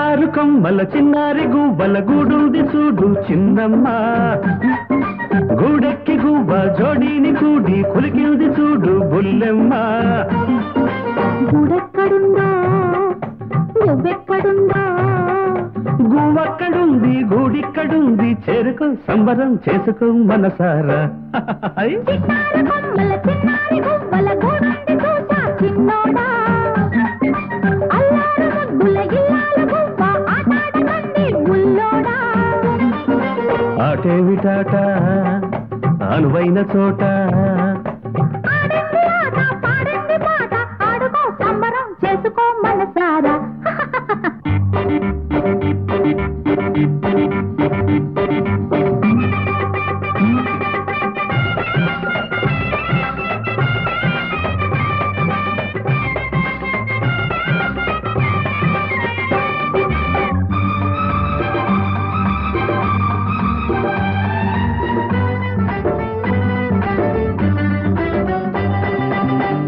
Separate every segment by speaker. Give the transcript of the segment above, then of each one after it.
Speaker 1: చిటారు కొమ్మల చిన్నారి గువ్వల గూడుంది చూడు చిన్నమ్మ గూడెక్కి గువ్వ జోడీని కూడి కులికింది చూడు బుల్లెమ్మ
Speaker 2: గూడెక్కడుందా గువ్వెక్కడుందా
Speaker 1: గువ్వక్కడుంది గూడిక్కడుంది చేరుకో సంబరం చేసుకో మనసారా
Speaker 2: చిటారు కొమ్మల చిన్నారి గువ్వల గూడుంది చూసా చిన్నోడా అల్లారు ముద్దుల ఇల్లాల గువ్వ ఆటాడకండి బుల్లోడా
Speaker 1: ఆటేమిటాట అనువైన చోట
Speaker 2: ఆడింది ఆట పాడింది పాట ఆడుకో సంబరం చేసుకో మనసారా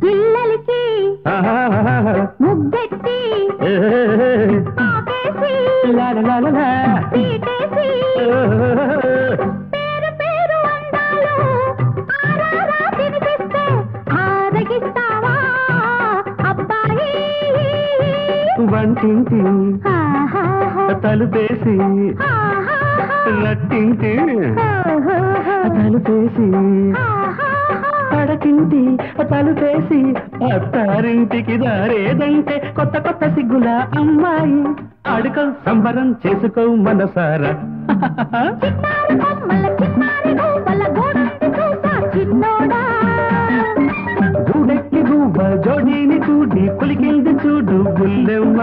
Speaker 2: పిల్లలకి ముగ్గెట్టి ఆకేసి పీటేసి పేరు పేరు అందాలు ఆరారా తినిపిస్తే ఆరగిస్తావా అబ్బాయి
Speaker 1: వంటింటి
Speaker 2: ఆహాహా,
Speaker 1: తలుపేసి
Speaker 2: ఆహాహా,
Speaker 1: నట్టింటి
Speaker 2: ఆహాహా,
Speaker 1: తలుపేసి
Speaker 2: ఆహాహా.
Speaker 1: పడకింటి తలుపేసి అత్తారింటికి దారేదంటే కొత్త కొత్త సిగ్గుల అమ్మాయి అడుకో సంబరం చేసుకో మనసారా
Speaker 2: చిన్నారి కొమ్మల చిన్నారి గువ్వల గూడుంది చూసా చిన్నోడా
Speaker 1: గూడెక్కి గువ్వ జోడీని కూడి కులికింది చూడు బుల్లెమ్మ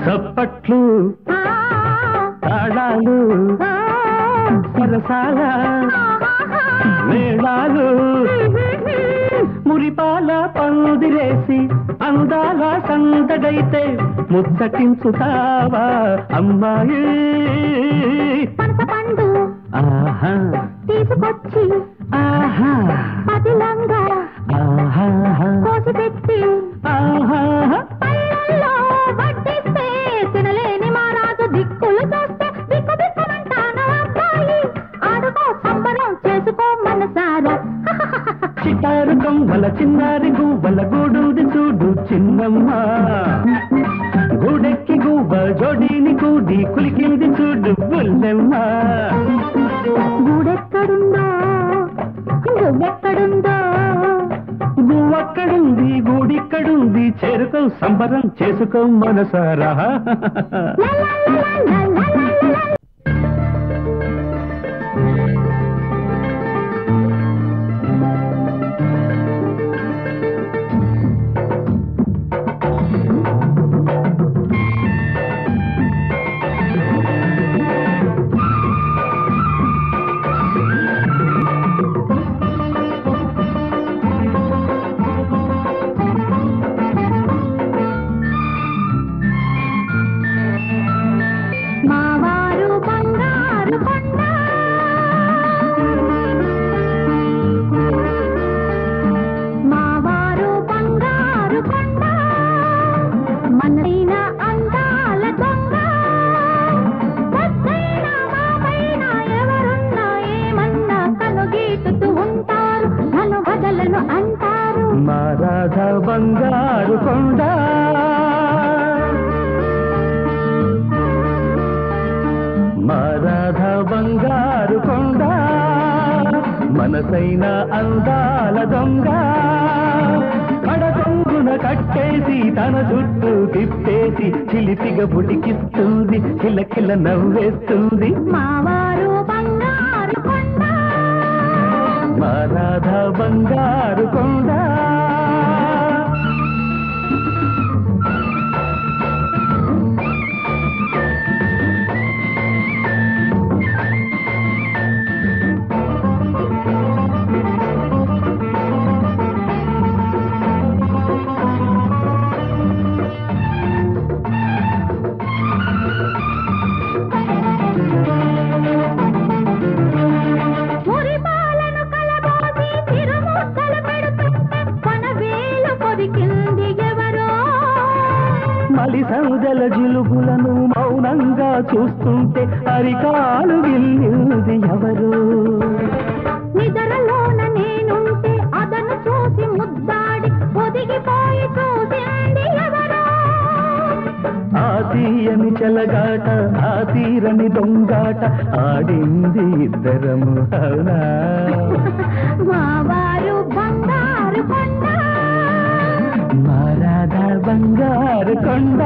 Speaker 1: చప్పట్లు
Speaker 2: ఆ,
Speaker 1: తాళాలు
Speaker 2: ఆ,
Speaker 1: సరసాల
Speaker 2: ఆహాహా.
Speaker 1: మేళాలు మురిపాల పందిరేసి అందాల సందడైతే ముచ్చటించుతావా అమ్మాయి
Speaker 2: పనసపండు
Speaker 1: ఆహా
Speaker 2: తీసుకొచ్చి
Speaker 1: ఆహా
Speaker 2: పదిలంగా
Speaker 1: ఆహా
Speaker 2: కోసి పెట్టి
Speaker 1: ఆహా
Speaker 2: పళ్ళల్లో వడ్డిస్తే తినలేని మారాజు దిక్కులు చూస్తే దిక్కు దిక్కుమంటాను అబ్బాయి ఆడుకో సంబరం చేసుకో మనసారా
Speaker 1: చిటారు కొమ్మల చిన్నారి గువ్వల గూడుంది చూడు చిన్నమ్మ గూడెక్కి గువ్వ జోడీని కూడి కులికింది చూడు బుల్లెమ్మ
Speaker 2: గూడెక్కడుందో గువ్వెక్కడుందో
Speaker 1: గువ్వక్కడుంది గూడిక్కడుంది చేరుకో సంబరం చేసుకో మనసారా
Speaker 2: లా లా లా లా లా లా లా. మావారు బంగారు కొండ మావారు బంగారు కొండ మనైన అందాల దొంగ వద్దైన మాపైన ఎవరున్నా ఏమన్నా కనుగీటుతూ ఉంటారు నన్ను వదలను అంటారు
Speaker 1: మా రాధ బంగారు కొండ మా రాధ బంగారు కొండ మనసైన అందాల దొంగ కడకొంగున కట్టేసి తన చుట్టూ తిప్పేసి చిలిపిగా బుడికిస్తుంది కిలకిల నవ్వేస్తుంది
Speaker 2: మావారు బంగారు కొండ
Speaker 1: మా రాధ బంగారు కొండ నవ్వులను మౌనంగా చూస్తుంటే అరికాలు గిల్లింది ఎవరు
Speaker 2: నిద్రలోన నేనుంటే అదను చూసి ముద్దాడి ఒదిగిపోయి చూసింది ఎవరు
Speaker 1: ఆ తీయని చెలగాట ఆ తీరని దొంగాట ఆడింది ఇద్దరము అవునా
Speaker 2: మావారు బంగారు కొండ
Speaker 1: మారాధా బంగారు కొండ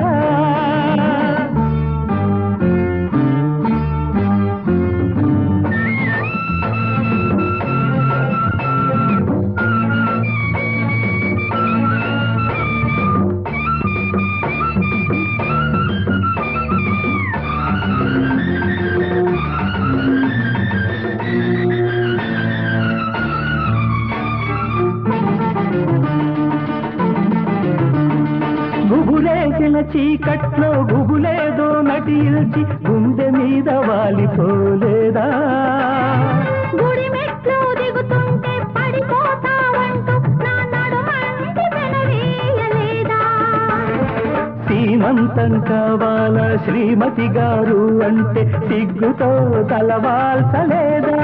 Speaker 1: గుబులేసిన చీకట్లో గుబులేదో నటిల్చి గుండె మీద వాలిపోలేదా
Speaker 2: గుడి మెట్లు దిగుతుంటే పడిపోతావంటూ నా నడుమంటి వెనవేయలేదా
Speaker 1: సీమంతం కావాల శ్రీమతి గారు అంటే సిగ్గుతో తలవాల్చలేదా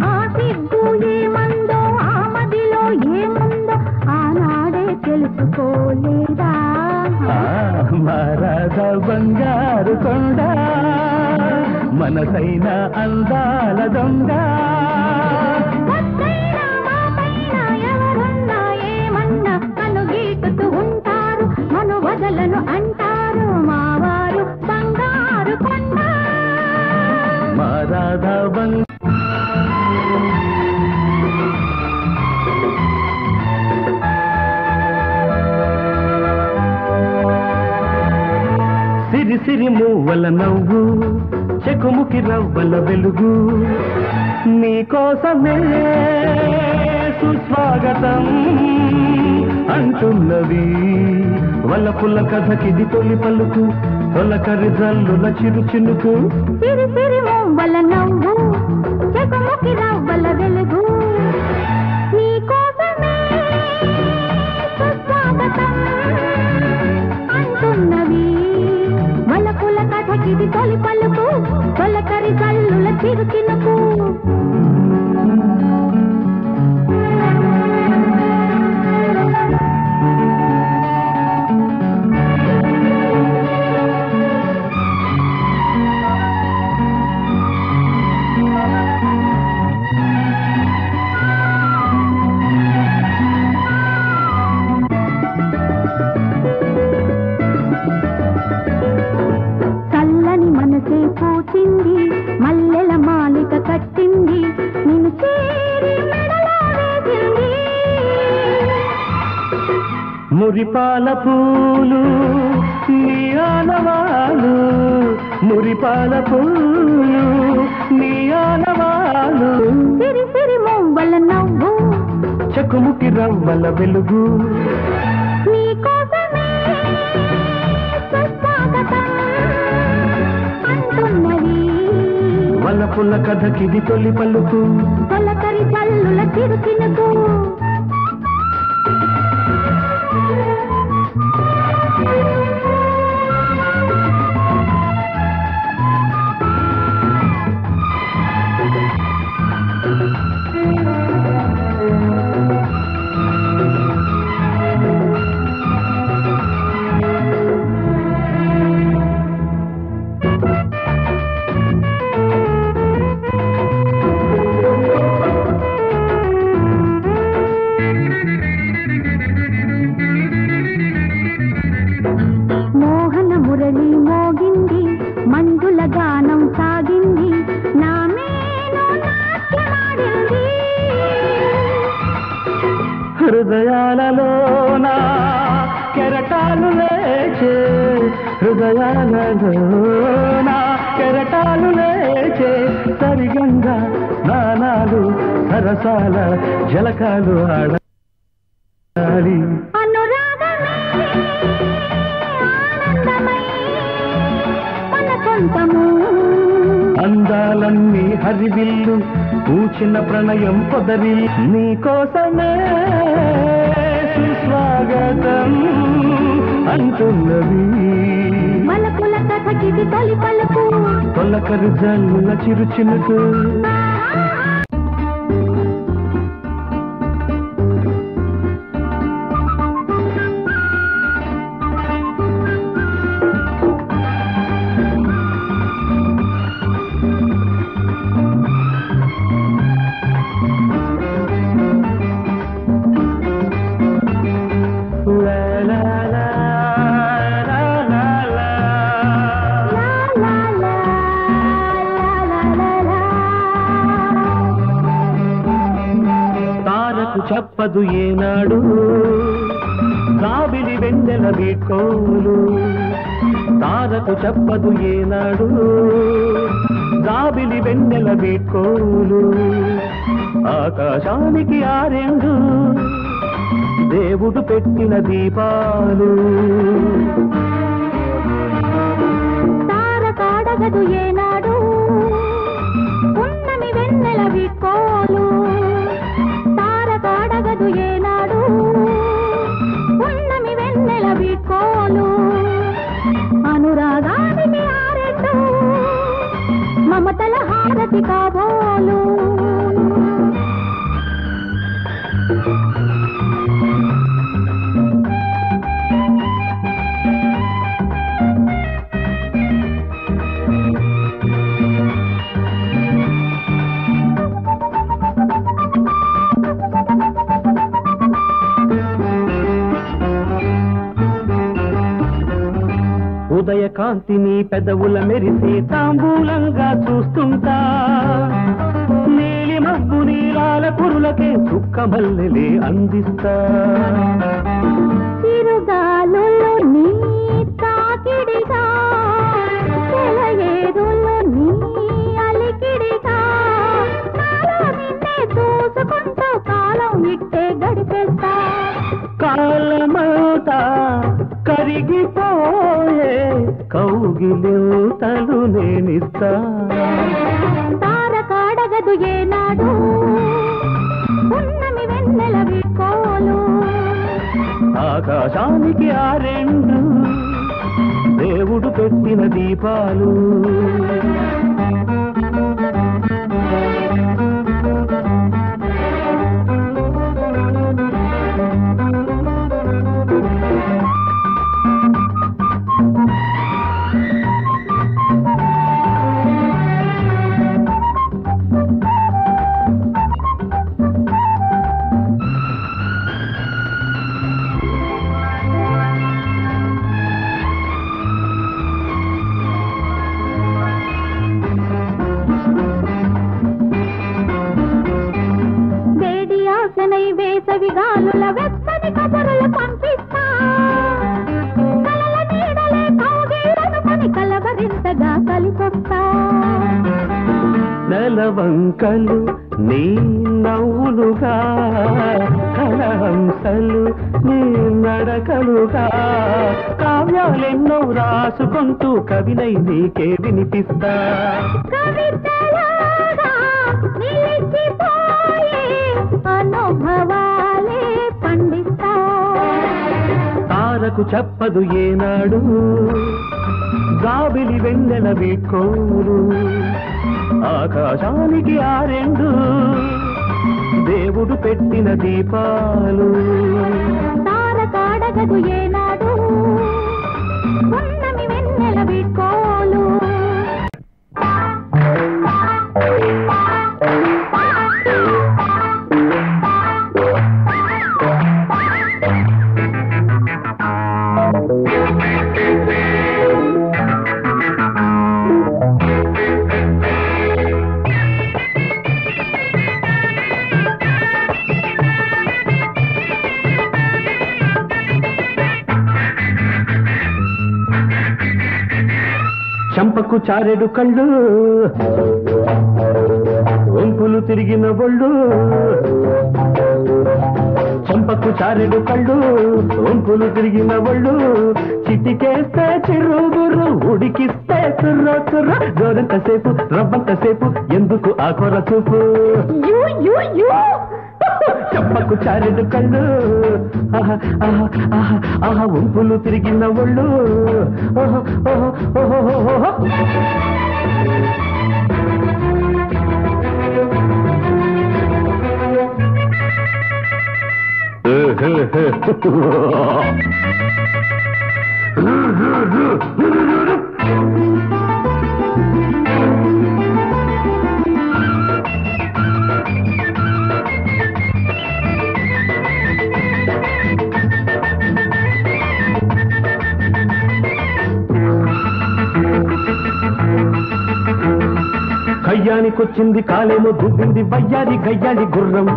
Speaker 2: ఆ సిగ్గు ఏమందో ఆ మదిలో ఏముందో ఆనాడే తెలుసుకోలేదా
Speaker 1: మారాధా బంగారు కొండ మనసైన అందాల దొంగ
Speaker 2: వద్దైనా మాపైనా ఎవరున్నా ఏమన్నా నన్ను గీటుతూ ఉంటారు నన్ను వదలను అంటారు మావారు బంగారు కొండ
Speaker 1: మారాధా బంగారు సిరి సిరి మూవల నవ్వు చెకుముకి రవ్వల వెలుగు నీకోసమే సుస్వాగతం అంటున్నవి వల్లపుల్ల కథకిది తొలి పలుకు తొలకరి జల్లుల చిరు చినుకు
Speaker 2: సిరి సిరి మూవల నవ్వు చెకుముకి రవ్వల వెలుగు నీకోసమే సుస్వాగతం అంటున్నవి వలపుల కథకిది తొలి పలుకు తొలకరి జల్లుల చిరు చినుకు చల్లని మనసే పూచింది మల్లెల మాలిక కట్టింది నిన్ను చేరి మెడలో వేసింది
Speaker 1: మురిపాల పూలు నీ ఆనవాలు మురిపాల పూలు నీ ఆనవాలు
Speaker 2: సిరి సిరి మూవల నవ్వు
Speaker 1: చెకుముకి రవ్వల వెలుగు
Speaker 2: నీకోసమే సుస్వాగతం అంటున్నవి
Speaker 1: వల్లపుల్ల కథకిది తొలి పలుకు
Speaker 2: తొలకరి జల్లుల చిరు చినుకు మోహన మురళి మోగింది మంజుల గానం సాగింది నా మేను నాట్యమాడింది
Speaker 1: హృదయాలలోన కెరటాలు లేచే హృదయాలలోన కెరటాలు లేచే సరిగంగా స్నానాలు సరసాల జలకాలు ఆడాలి
Speaker 2: అనురాగమే ఆనందమై మన సొంతము
Speaker 1: అందాలన్నీ హరివిల్లు పూచిన ప్రణయం పొదరి నీకోసమే సుస్వాగతం అంటున్నది
Speaker 2: తొలి పలుకు
Speaker 1: తొలకరి జల్లుల చిరు చినుకు చెప్పదు ఏనాడు కాబిలి వెన్నెల వీడ్కోలు తారకు చెప్పదు ఏనాడు కాబిలి వెన్నెల వీడ్కోలు ఆకాశానికి ఆరెండు దేవుడు పెట్టిన దీపాలు
Speaker 2: తారకాడగదు ఏనాడు పున్నమి వెన్నెల వీడ్కోలు తారకాడగదు ఏనాడు పున్నమి వెన్నెల వీడ్కోలు అనురాగానికి ఆరెండు మమతల హారతి కాబోలు
Speaker 1: ఉదయ కాంతిని పెదవుల మెరిసి తాంబూలంగా చూస్తుంటా నీలి మబ్బు నీరాల కురులకే చుక్క మల్లెలే అందిస్తా
Speaker 2: చిరుగాలులో నీ తాకిడిగా చెలయేరులో నీ అలికిడిగా నాలో నిన్నే చూసుకుంటూ కాలం ఇట్టే గడిపేస్తా
Speaker 1: కాలమౌతా కరిగిపోయే కౌగిలింతలు నేనిస్తా
Speaker 2: తారకాడగదు ఏనాడు పున్నమి వెన్నెల వీడ్కోలు
Speaker 1: ఆకాశానికి ఆరెండు దేవుడు పెట్టిన దీపాలు
Speaker 2: వేసవిగాలుల వెచ్చని కబురులు పంపిస్తా కలల నీడలే కౌగిళ్ళనుకొని కలవరింతగా కలిసొస్తా
Speaker 1: నెలవంకలు నీ నవ్వులుగా కలహంసలు నీ నడకలుగా కావ్యాలెన్నో రాసుకుంటూ కవినై నీకే వినిపిస్తా
Speaker 2: కవితలాగా నిలిచిపోయే అనుభవాలే పండిస్తా
Speaker 1: తారకు చెప్పదు ఏనాడు గాబిలి వెన్నెల వీడ్కోలు ఆకాశానికి ఆరెండు దేవుడు పెట్టిన దీపాలు
Speaker 2: తారకాడగదు ఏనాడు పున్నమి వెన్నెల వీడ్కోలు
Speaker 1: చంపకు చారెడు కళ్ళు వంపులు తిరిగిన బొళ్ళు చంపకు చారెడు కళ్ళు వంపులు తిరిగిన బొళ్ళు చిటికేస్తే చిరుగురు ఉడికిస్తే తుర్ర తుర్ర గోరంతసేపు రవ్వంతసేపు ఎందుకు ఆ కొర చూపు చెంపకు చారెడు కళ్ళు ఆహా ఆహా ఆహా ఆహా వంపులు తిరిగిన ఒళ్ళు ఓహో ఓహో ఓహో కయ్యానికొచ్చింది కాలేమో దుబ్బింది వయ్యారి గయ్యాలి గుర్రం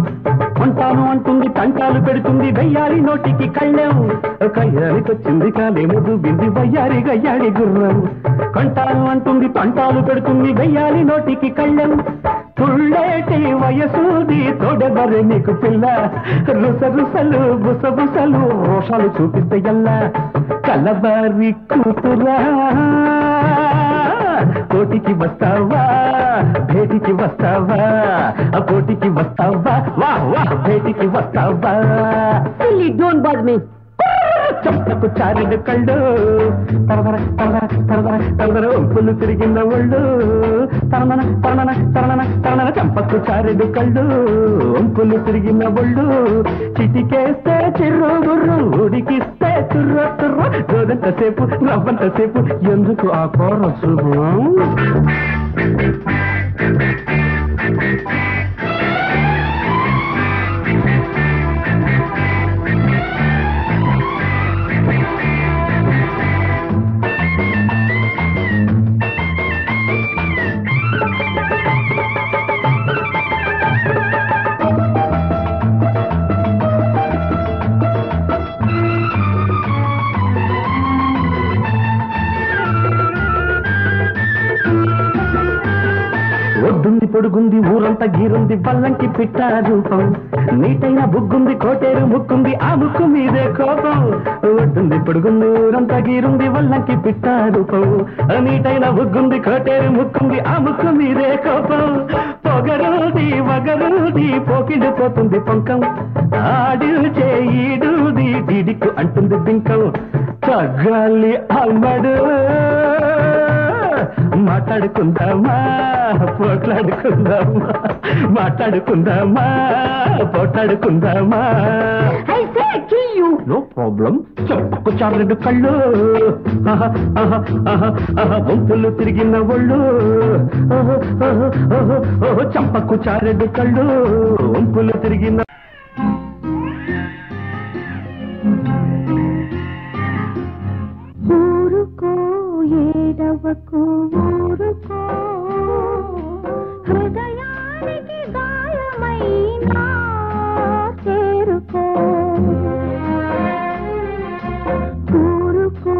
Speaker 1: అంటాను అంటుంది తంటాలు పెడుతుంది వెయ్యాలి నోటికి కళ్ళెం కయ్యానికొచ్చింది కాలేమో దుబ్బింది వయ్యారి గయ్యాలి గుర్రం కంటాను అంటుంది తంటాలు పెడుతుంది వెయ్యాలి నోటికి కళ్ళెం తుళ్ళేటి వయసూది తోడెబరే నీకు పిల్ల రుసరుసలు బుసబుసలు రోషాలు చూపిస్తే ఎల్లా కలబారి కూతురా కోటికి వస్తావా భేటికి వస్తావా కోటికి వస్తావా వా వా భేటికి వస్తావా
Speaker 2: డోంట్ బాదర్ మీ
Speaker 1: చెంపకు చారెడు కళ్ళు తరదర తరదర తరదర తరదర వంపులు తిరిగిన ఒళ్ళు తరణన తరణన తరణన తరణన చెంపకు చారెడు కళ్ళు వంపులు తిరిగిన ఒళ్ళు చిటికేస్తే చిర్రు బుర్రు ఉడికిస్తే తుర్ర తుర్ర రోజంతసేపు నవ్వంతసేపు ఎందుకు ఆ కోరసు ఒడ్డుంది పొడుగుంది ఊరంతా గీరుంది వల్లంకి పిట్ట రూపం నీటైన బుగ్గుంది కోటేరు ముక్కుంది ఆ ముక్కు మీదే కోపం ఒడ్డుంది పొడుగుంది ఊరంతా గీరుంది వల్లంకి పిట్ట రూపం నీటైన బుగ్గుంది కోటేరు ముక్కుంది ఆ ముక్కు మీదే కోపం పొగరుది వగరుది పోకిడిపోతుంది పొంకం ఆడు చేయిడుది డిడికు అంటుంది బింకం తగ్గాలి అమ్మడు మాట్లాడుకుందామా పోట్లాడుకుందామా మాట్లాడుకుందామా పోట్లాడుకుందామా నో ప్రాబ్లం చెంపకు చారెడు కళ్ళు వంపులు తిరిగిన ఒళ్ళు చెంపకు చారెడు కళ్ళు వంపులు తిరిగిన
Speaker 2: ఊరుకో ఏడవకు ఊరుకో హృదయానికి గాయమైనా చేరుకో ఊరుకో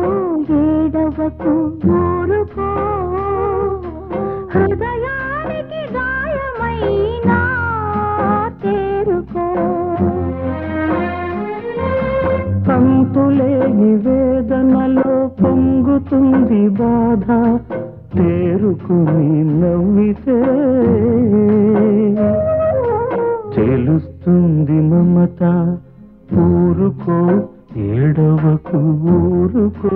Speaker 2: ఏడవకు ఊరుకో హృదయానికి గాయమైనా చేరుకో
Speaker 1: సంతులేని వేదనలో పొంగుతుంది బాధ తేరుకుని నవ్వితే తెలుస్తుంది మమత ఊరుకో ఏడవకు ఊరుకో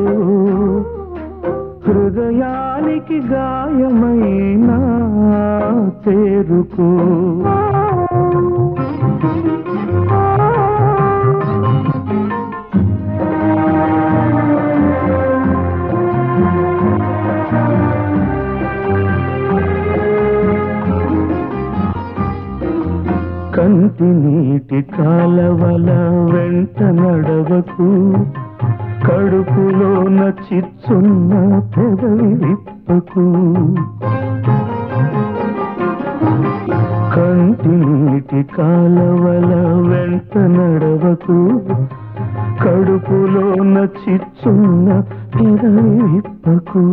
Speaker 1: హృదయానికి గాయమైనా తేరుకో కంటి నీటి కాలవల వెంట నడవకు కడుపులోన చిచ్చున్న పెదవి విప్పకు కంటి నీటి కాలవల వెంట నడవకు కడుపులోన చిచ్చున్న పెదవి విప్పకు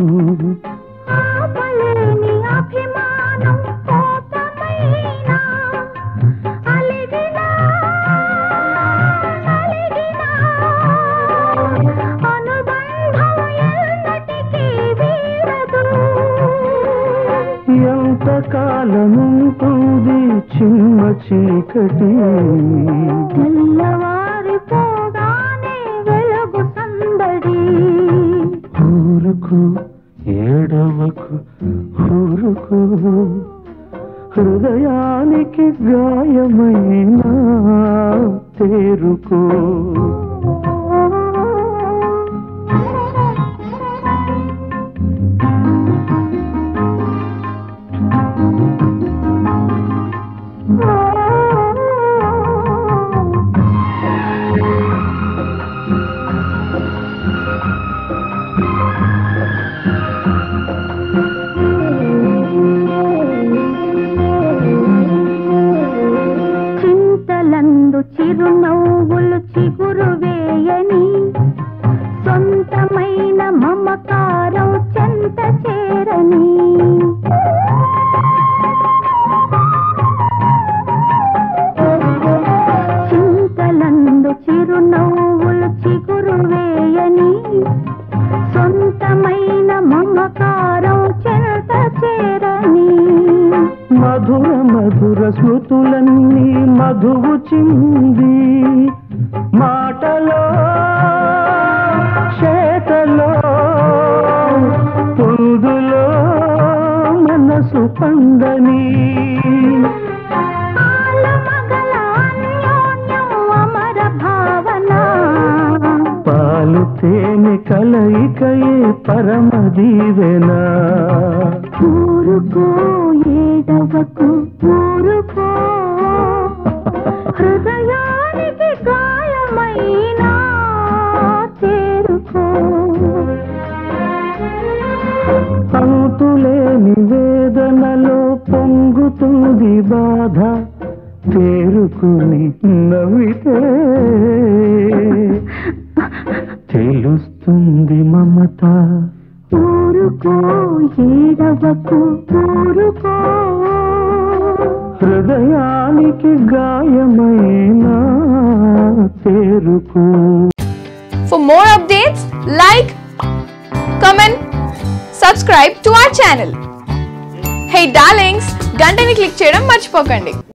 Speaker 2: అభిమానం కోపమైనా అలిగినా అనుబంధం ఎన్నటికీ వీడదు
Speaker 1: ఎంత ఎంతకాలముంటుంది చిన్న చీకటి
Speaker 2: తెల్లవారిపోగానే వెలుగు సందడి
Speaker 1: ఊరుకు ఏడవకు ఊరుకు హృదయానికి గాయమైన తేరుకో
Speaker 2: చిరునవ్వులు చిగురు వేయని సొంతమైన మమకారం చెంత చేరని చింతలందు చిరునవ్వులు చిగురు వేయని సొంతమైన మమకారం చెంత చేరని
Speaker 1: మధుర మధుర స్మృతులన్నీ మధువు చింది మాటలో చేతలో పొందులో మనసు పందని
Speaker 2: అమర భావన
Speaker 1: పాలు తేనె కలయికయే పరమ దీవెనా
Speaker 2: ఊరుకో ఏడవకు ఊరుకో హృదయానికి గాయమైనా చేరుకో
Speaker 1: అంతులేని వేదనలో పొంగుతుంది బాధ తేరుకుని నవ్వితే తెలుస్తుంది మమత
Speaker 2: ఊరుకో ఏడవకు ఊరుకో
Speaker 1: హృదయానికి గాయమైన తేరుకో.
Speaker 3: For more updates, like, comment, subscribe to our channel. Hey darlings, గంటని click చేయడం మర్చిపోకండి.